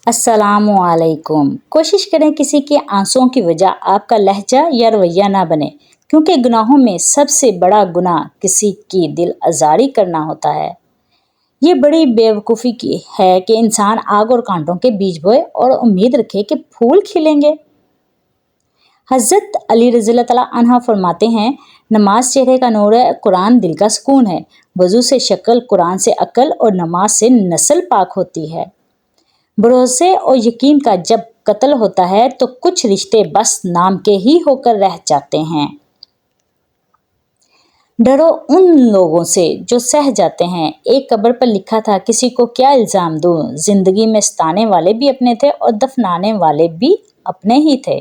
अस्सलामुअलैकुम। कोशिश करें किसी के आंसुओं की वजह आपका लहजा या रवैया ना बने, क्योंकि गुनाहों में सबसे बड़ा गुनाह किसी की दिल आजारी करना होता है। ये बड़ी बेवकूफ़ी की है कि इंसान आग और कांटों के बीज बोए और उम्मीद रखे कि फूल खिलेंगे। हज़रत अली रज़ियल्लाहु तआला अन्हा फरमाते हैं, नमाज चेहरे का नूर है, कुरान दिल का सुकून है। वज़ू से शक्ल, कुरान से अक्ल और नमाज से नस्ल पाक होती है। भरोसे और यकीन का जब कत्ल होता है तो कुछ रिश्ते बस नाम के ही होकर रह जाते हैं। डरो उन लोगों से जो सह जाते हैं। एक कब्र पर लिखा था, किसी को क्या इल्ज़ाम दूं, जिंदगी में सताने वाले भी अपने थे और दफनाने वाले भी अपने ही थे।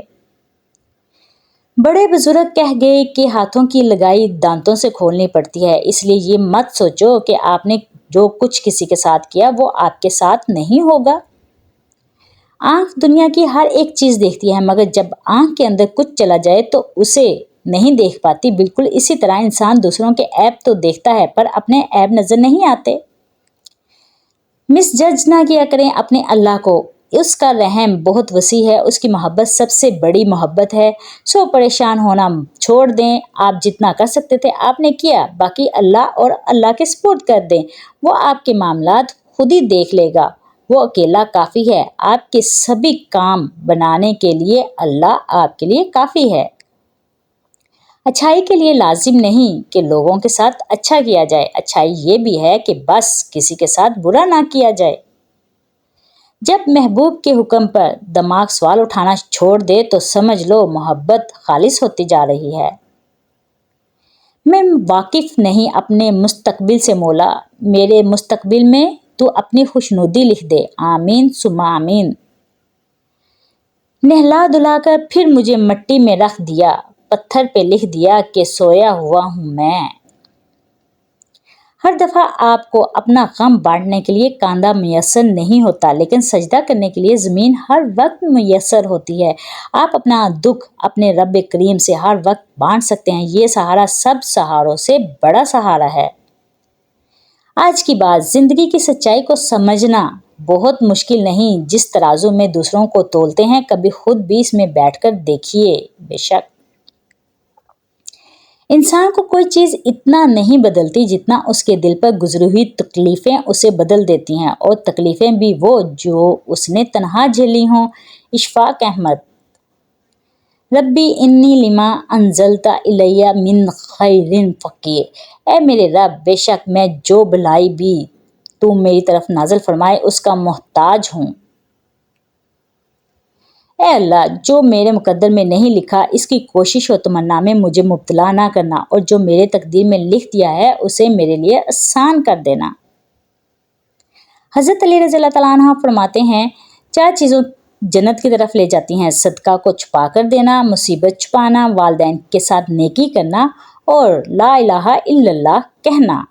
बड़े बुजुर्ग कह गए कि हाथों की लगाई दांतों से खोलनी पड़ती है, इसलिए ये मत सोचो कि आपने जो कुछ किसी के साथ किया वो आपके साथ नहीं होगा। आंख दुनिया की हर एक चीज देखती है, मगर जब आंख के अंदर कुछ चला जाए तो उसे नहीं देख पाती। बिल्कुल इसी तरह इंसान दूसरों के ऐब तो देखता है पर अपने ऐब नजर नहीं आते। मिसजज ना किया करें अपने अल्लाह को। उसका रहम बहुत वसी है, उसकी मोहब्बत सबसे बड़ी मोहब्बत है। सो परेशान होना छोड़ दें। आप जितना कर सकते थे आपने किया, बाकी अल्लाह और अल्लाह के सुपुर्द कर दें। वो आपके मामलात खुद ही देख लेगा। वो अकेला काफ़ी है। आपके सभी काम बनाने के लिए अल्लाह आपके लिए काफ़ी है। अच्छाई के लिए लाजिम नहीं कि लोगों के साथ अच्छा किया जाए, अच्छाई ये भी है कि बस किसी के साथ बुरा ना किया जाए। जब महबूब के हुक्म पर दिमाग सवाल उठाना छोड़ दे तो समझ लो मोहब्बत खालिस होती जा रही है। मैं वाकिफ नहीं अपने मुस्तकबिल से, मौला मेरे मुस्तकबिल में तू अपनी खुशनुदी लिख दे। आमीन सुम्मा आमीन। नहला धुलाकर फिर मुझे मिट्टी में रख दिया, पत्थर पे लिख दिया कि सोया हुआ हूं मैं। हर दफा आपको अपना गम बांटने के लिए कांधा मुयस्सर नहीं होता, लेकिन सजदा करने के लिए जमीन हर वक्त मुयस्सर होती है। आप अपना दुख अपने रब करीम से हर वक्त बांट सकते हैं। ये सहारा सब सहारों से बड़ा सहारा है। आज की बात, जिंदगी की सच्चाई को समझना बहुत मुश्किल नहीं। जिस तराजू में दूसरों को तोलते हैं, कभी खुद भी इसमें बैठकर देखिए। बेशक इंसान को कोई चीज इतना नहीं बदलती जितना उसके दिल पर गुजरी हुई तकलीफें उसे बदल देती हैं, और तकलीफें भी वो जो उसने तन्हा झेली हों। इशफाक अहमद। रब्बी इन्नी लिमा अंजलता इलैया मिन खैरिन फकीर। ए मेरे रब, बेशक मैं जो भलाई भी तू मेरी तरफ नाजल फरमाए उसका मोहताज हूँ। ए अल्लाह, जो मेरे मुकद्दर में नहीं लिखा इसकी कोशिश और तमन्ना में मुझे मुब्तला ना करना, और जो मेरे तकदीर में लिख दिया है उसे मेरे लिए आसान कर देना। हज़रत अली रज़ियल्लाहु तआला अन्हु फरमाते हैं, चार चीज़ों जन्नत की तरफ ले जाती हैं: सदका को छुपा कर देना, मुसीबत छुपाना, वालिदैन के साथ नेकी करना और ला इलाहा इल्लल्लाह कहना।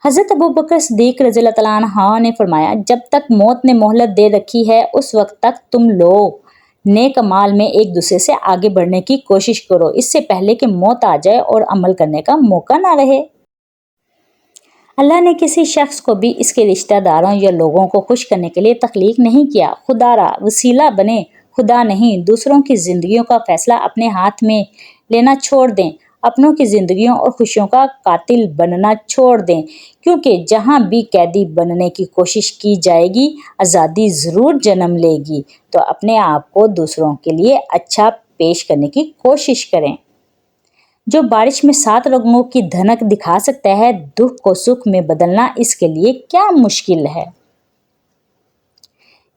हज़रत अबू बकर सिद्दीक रज़ियल्लाहु तआला अन्हु ने फरमाया, जब तक मौत ने मोहलत दे रखी है उस वक्त तक तुम लोग नेक अमाल में एक दूसरे से आगे बढ़ने की कोशिश करो, इससे पहले कि मौत आ जाए और अमल करने का मौका ना रहे। अल्लाह ने किसी शख्स को भी इसके रिश्तेदारों या लोगों को खुश करने के लिए तख्लीक नहीं किया। खुदारा वसीला बने, खुदा नहीं। दूसरों की जिंदगियों का फैसला अपने हाथ में लेना छोड़ दें। अपनों की जिंदगियों और खुशियों का कातिल बनना छोड़ दें, क्योंकि जहां भी कैदी बनने की कोशिश की जाएगी आज़ादी ज़रूर जन्म लेगी। तो अपने आप को दूसरों के लिए अच्छा पेश करने की कोशिश करें। जो बारिश में 7 रंगों की धनक दिखा सकता है, दुख को सुख में बदलना इसके लिए क्या मुश्किल है।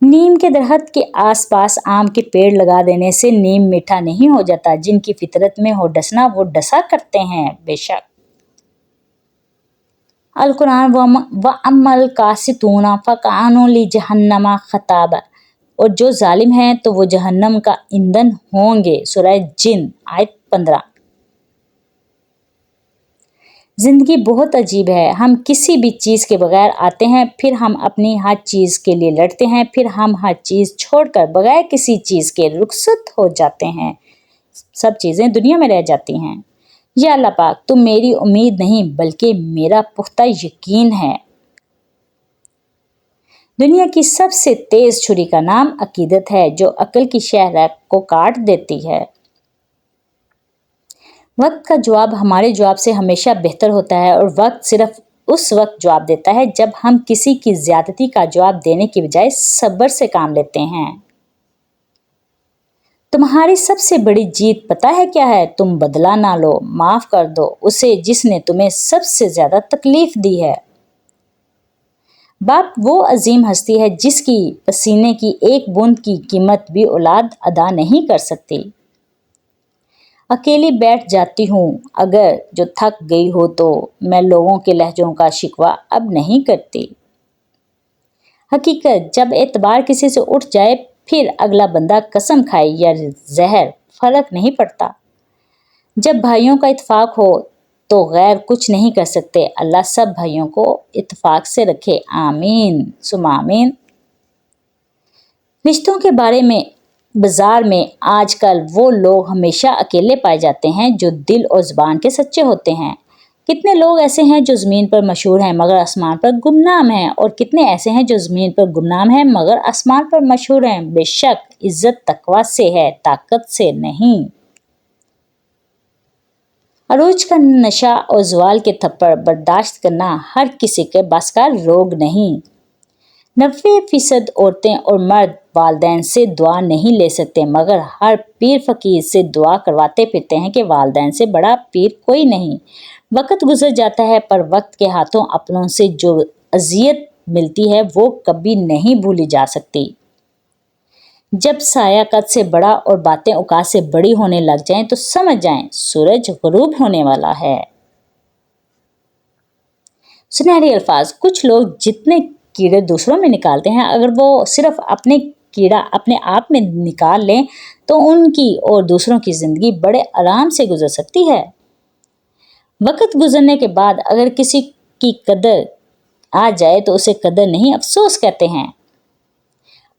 नीम के दरख्त के आसपास आम के पेड़ लगा देने से नीम मीठा नहीं हो जाता। जिनकी फितरत में हो डसना वो डसा करते हैं। बेशक अल कुरान व अम्मल कासितूना फ़कानू ली जहन्नमा खताबा। और जो जालिम हैं तो वो जहन्नम का ईंधन होंगे। सूरह जिन आयत 15। जिंदगी बहुत अजीब है। हम किसी भी चीज़ के बगैर आते हैं, फिर हम अपनी हर चीज़ के लिए लड़ते हैं, फिर हम हर चीज़ छोड़कर बगैर किसी चीज़ के रुखसत हो जाते हैं। सब चीज़ें दुनिया में रह जाती हैं। या अल्लाह पाक, तुम मेरी उम्मीद नहीं बल्कि मेरा पुख्ता यकीन है। दुनिया की सबसे तेज छुरी का नाम अकीदत है, जो अक्ल की शहर को काट देती है। वक्त का जवाब हमारे जवाब से हमेशा बेहतर होता है, और वक्त सिर्फ उस वक्त जवाब देता है जब हम किसी की ज्यादती का जवाब देने की बजाय सब्र से काम लेते हैं। तुम्हारी सबसे बड़ी जीत पता है क्या है? तुम बदला ना लो, माफ कर दो उसे जिसने तुम्हें सबसे ज्यादा तकलीफ दी है। बाप वो अजीम हस्ती है जिसकी पसीने की एक बूंद की कीमत भी औलाद अदा नहीं कर सकती। अकेली बैठ जाती हूँ अगर जो थक गई हो तो, मैं लोगों के लहजों का शिकवा अब नहीं करती। हकीकत जब एतबार किसी से उठ जाए, फिर अगला बंदा कसम खाए या जहर, फर्क नहीं पड़ता। जब भाइयों का इत्तेफाक हो तो गैर कुछ नहीं कर सकते। अल्लाह सब भाइयों को इत्तेफाक से रखे, आमीन सुमा आमीन। रिश्तों के बारे में बाजार में आजकल वो लोग हमेशा अकेले पाए जाते हैं जो दिल और जुबान के सच्चे होते हैं। कितने लोग ऐसे हैं जो ज़मीन पर मशहूर हैं मगर आसमान पर गुमनाम हैं, और कितने ऐसे हैं जो ज़मीन पर गुमनाम हैं मगर आसमान पर मशहूर हैं। बेशक इज्जत तकवा से है, ताकत से नहीं। अरूज का नशा और जवाल के थप्पड़ बर्दाश्त करना हर किसी के बस का रोग नहीं। 90% औरतें और मर्द वालदैन से दुआ नहीं ले सकते, मगर हर पीर फकीर से दुआ करवाते फिरते हैं कि वालदैन से बड़ा पीर कोई नहीं। वक्त गुजर जाता है पर वक्त के हाथों अपनों से जो अजियत मिलती है वो कभी नहीं भूली जा सकती। जब साया कद से बड़ा और बातें औकात से बड़ी होने लग जाएं तो समझ जाएं सूरज गुरूब होने वाला है। सुनहरे अल्फाज। कुछ लोग जितने कीड़े दूसरों में निकालते हैं, अगर वो सिर्फ अपने कीड़ा अपने आप में निकाल लें तो उनकी और दूसरों की जिंदगी बड़े आराम से गुजर सकती है। वक्त गुजरने के बाद अगर किसी की कदर आ जाए तो उसे कदर नहीं अफसोस कहते हैं।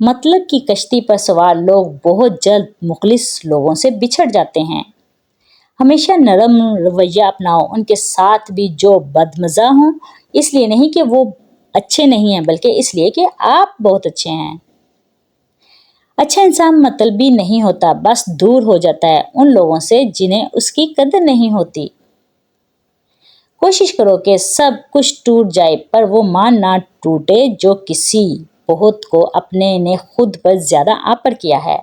मतलब की कश्ती पर सवार लोग बहुत जल्द मुखलिस लोगों से बिछड़ जाते हैं। हमेशा नरम रवैया अपनाओ उनके साथ भी जो बदमजा हों, इसलिए नहीं कि वो अच्छे नहीं हैं बल्कि इसलिए कि आप बहुत अच्छे हैं। अच्छा इंसान मतलबी नहीं होता, बस दूर हो जाता है उन लोगों से जिन्हें उसकी कदर नहीं होती। कोशिश करो कि सब कुछ टूट जाए पर वो मान ना टूटे जो किसी बहुत को अपने ने खुद पर ज्यादा आप पर किया है।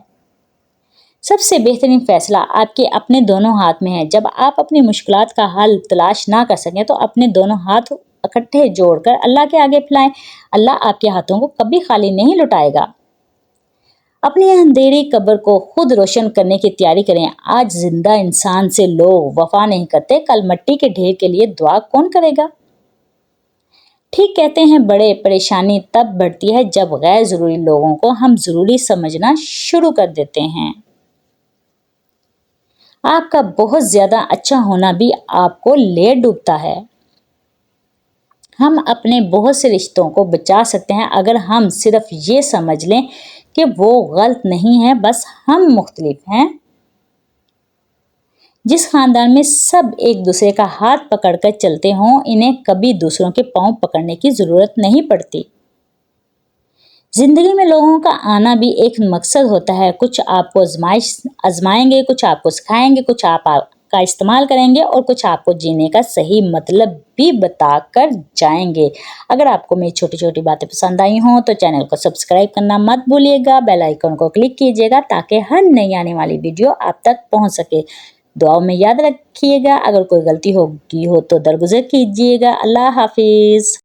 सबसे बेहतरीन फैसला आपके अपने दोनों हाथ में है। जब आप अपनी मुश्किलात का हल तलाश ना कर सकें तो अपने दोनों हाथ इकट्ठे जोड़कर अल्लाह के आगे फैलाएं। अल्लाह आपके हाथों को कभी खाली नहीं लौटाएगा। अपनी अंधेरी कब्र को खुद रोशन करने की तैयारी करें। आज जिंदा इंसान से लोग वफा नहीं करते, कल मट्टी के ढेर के लिए दुआ कौन करेगा। ठीक कहते हैं, बड़े परेशानी तब बढ़ती है जब गैर जरूरी लोगों को हम जरूरी समझना शुरू कर देते हैं। आपका बहुत ज्यादा अच्छा होना भी आपको ले डूबता है। हम अपने बहुत से रिश्तों को बचा सकते हैं अगर हम सिर्फ ये समझ लें कि वो गलत नहीं है, बस हम मुख्तलिफ हैं। जिस खानदान में सब एक दूसरे का हाथ पकड़कर चलते हों, इन्हें कभी दूसरों के पांव पकड़ने की जरूरत नहीं पड़ती। जिंदगी में लोगों का आना भी एक मकसद होता है। कुछ आपको आजमाएंगे, कुछ आपको सिखाएंगे, कुछ आपका इस्तेमाल करेंगे और कुछ आपको जीने का सही मतलब भी बता कर जाएंगे। अगर आपको मेरी छोटी छोटी बातें पसंद आई हों तो चैनल को सब्सक्राइब करना मत भूलिएगा, बेल आइकन को क्लिक कीजिएगा ताकि हर नई आने वाली वीडियो आप तक पहुंच सके। दुआओं में याद रखिएगा, अगर कोई गलती होगी हो तो दरगुजर कीजिएगा। अल्लाह हाफिज।